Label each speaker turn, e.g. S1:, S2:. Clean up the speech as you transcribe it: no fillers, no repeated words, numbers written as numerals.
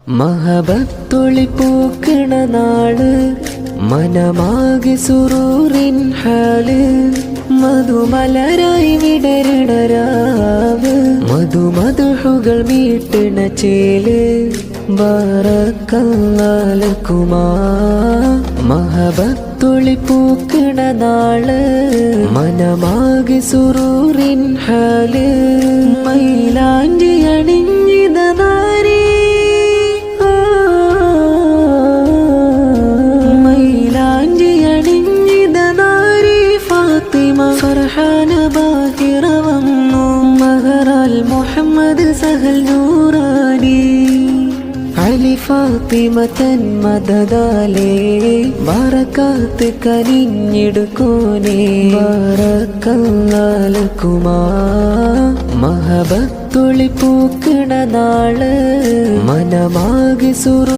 S1: മഹബത്തൊളി പൂക്കണ നാള് മനമാകെ സുറൂറിൻ ഹാല് മധുമലരായി വിടരണ രാവ് മധുമധുഹുകൾ മീട്ടണ ചേല് ബാറക്കല്ലാലക്കുമാ മഹബത്തൊളി പൂക്കണ നാള് മനമാകെ സുറൂറിൻ ഹാല് മൈലാഞ്ചി അണിഞ്ഞിത നാരി ഫർഹാന ബാഹിറ വന്നു മഹറാൽ മുഹമ്മദ് സഹൽ നൂറാനി അലി ഫാത്തിമ തൻ മദദാലേ ബറകാത്ത് കനിഞ്ഞെടുക്കോനേ ബറക്കല്ലാലക്കുമാ മഹബത്തൊളി പൂക്കണ നാള് മനമാകെ സുറു